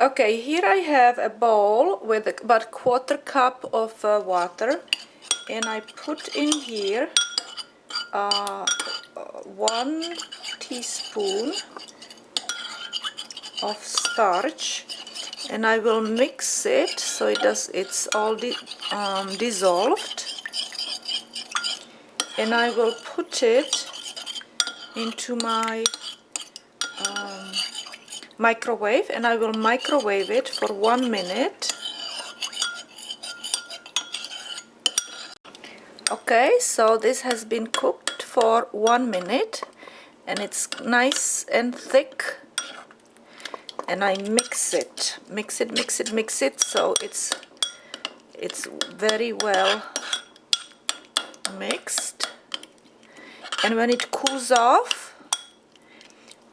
Okay, here I have a bowl with about 1/4 cup of water, and I put in here 1 teaspoon of starch, and I will mix it so it's all dissolved, and I will put it into my microwave, and I will microwave it for 1 minute. Okay, so this has been cooked for 1 minute, and it's nice and thick, and I mix it so it's very well mixed. And when it cools off,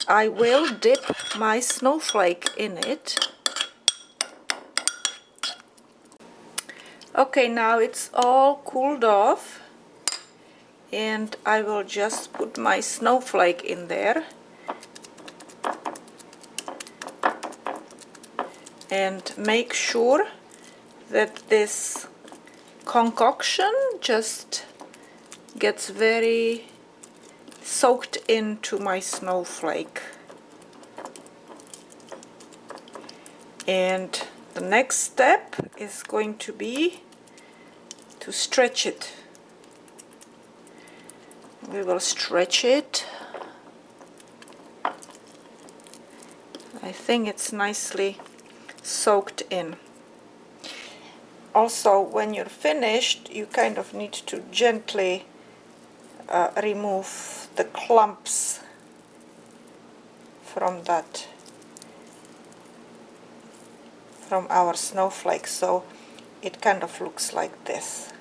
I will dip my snowflake in it. Okay, now it's all cooled off, and I will just put my snowflake in there and make sure that this concoction just gets very soaked into my snowflake. And the next step is going to be to stretch it. We will stretch it. I think it's nicely soaked in. Also, when you're finished, you kind of need to gently remove the clumps from our snowflake, so it kind of looks like this.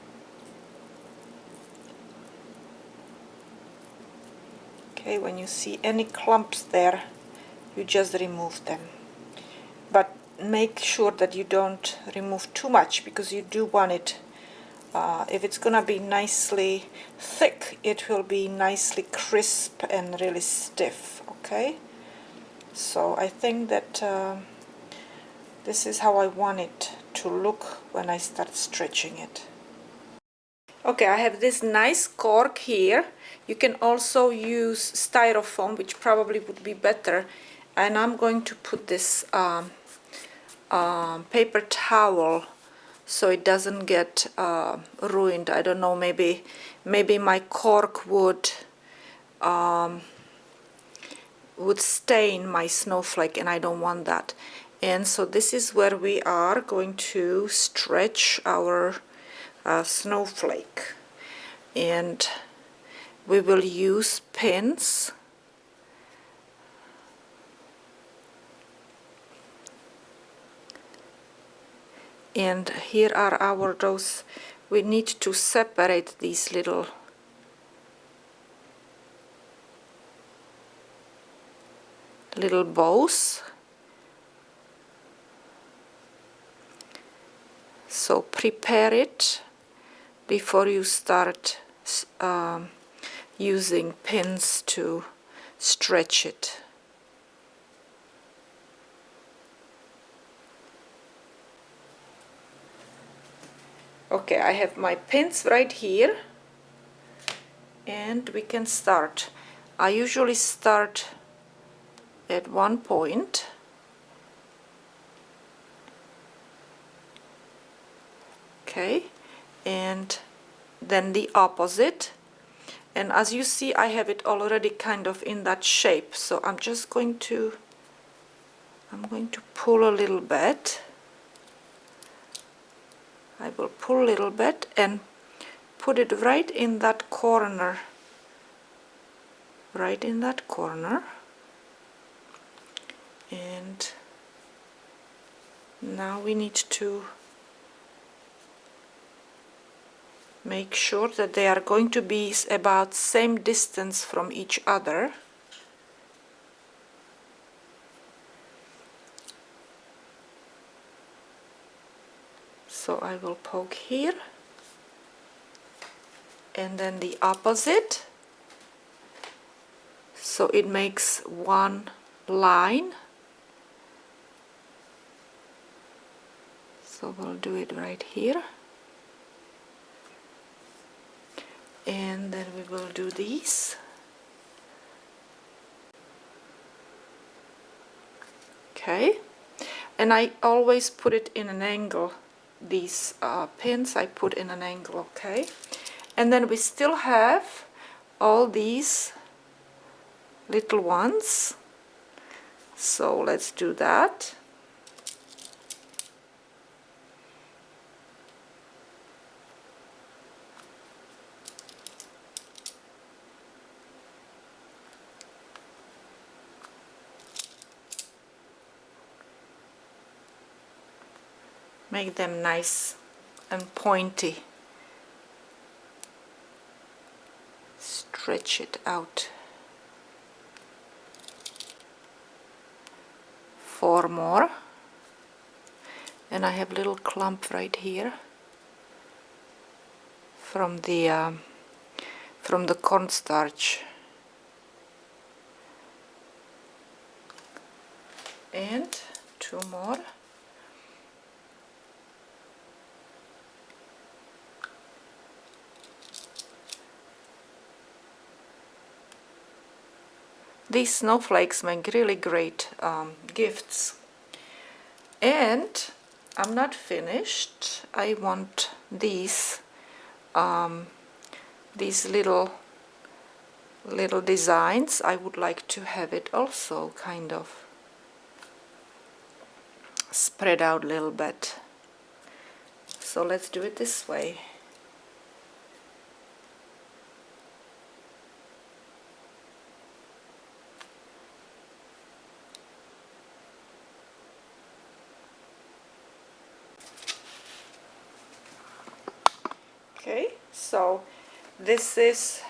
Okay, when you see any clumps there, you just remove them, but make sure that you don't remove too much, because you do want it, if it's gonna be nicely thick, it will be nicely crisp and really stiff. Okay, so I think that this is how I want it to look when I start stretching it. Okay, I have this nice cork here. You can also use styrofoam, which probably would be better, and I'm going to put this paper towel so it doesn't get ruined. I don't know, maybe my cork would stain my snowflake, and I don't want that. And so this is where we are going to stretch our snowflake, and we will use pins. And here are those, we need to separate these little bows. So prepare it before you start using pins to stretch it. Okay, I have my pins right here, and we can start. I usually start at one point, okay, and then the opposite, and as you see, I have it already kind of in that shape, so I'm just going to pull a little bit. I will pull a little bit and put it right in that corner, and now we need to make sure that they are going to be about same distance from each other. So I will poke here, and then the opposite, so it makes one line. So we'll do it right here, and then we will do these. Okay, and I always put it in an angle. These pins I put in an angle. Okay, and then we still have all these little ones, so let's do that. Make them nice and pointy. Stretch it out. 4 more. And I have a little clump right here from the cornstarch. And 2 more. These snowflakes make really great gifts. And I'm not finished. I want these little designs. I would like to have it also kind of spread out a little bit. So let's do it this way. Okay, so this is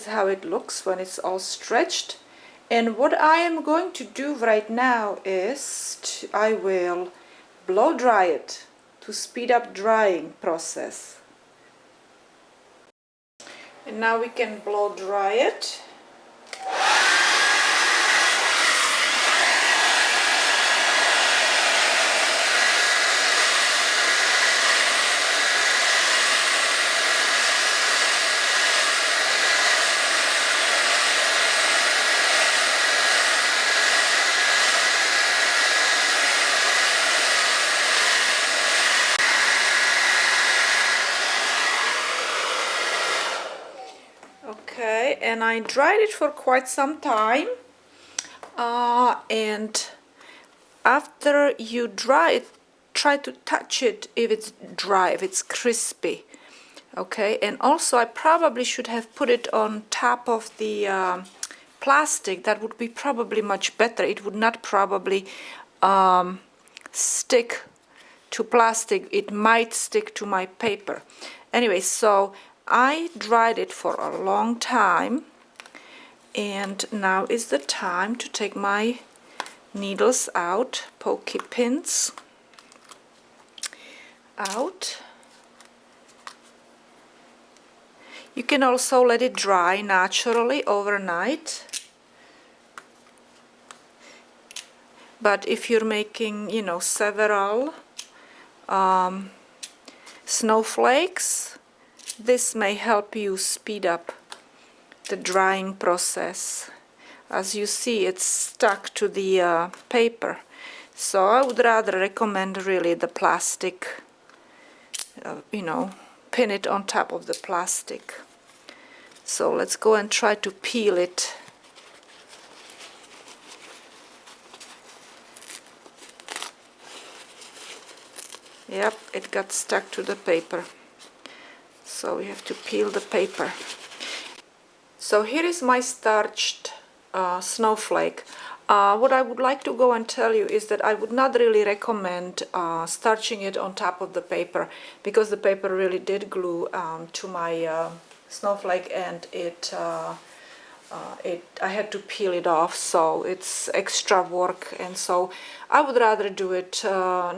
how it looks when it's all stretched. And what I am going to do right now is I will blow dry it to speed up drying process. And now we can blow dry it. Okay, and I dried it for quite some time, and after you dry it, try to touch it if it's dry, if it's crispy. Okay, and also I probably should have put it on top of the plastic. That would be probably much better. It would not probably stick to plastic. It might stick to my paper. Anyway, so I dried it for a long time, and now is the time to take my needles out, pokey pins out. You can also let it dry naturally overnight, but if you're making, you know, several snowflakes, this may help you speed up the drying process. As you see, it's stuck to the paper, so I would rather recommend really the plastic, you know, pin it on top of the plastic. So let's go and try to peel it. Yep, it got stuck to the paper. So we have to peel the paper. So here is my starched snowflake. What I would like to go and tell you is that I would not really recommend starching it on top of the paper, because the paper really did glue to my snowflake, and I had to peel it off, so it's extra work, and so I would rather do it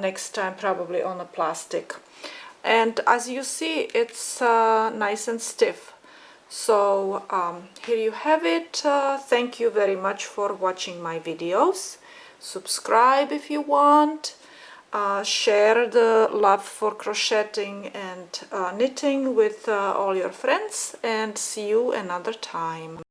next time probably on a plastic. And as you see, it's nice and stiff. So here you have it. Thank you very much for watching my videos. Subscribe if you want. share the love for crocheting and knitting with all your friends, and see you another time.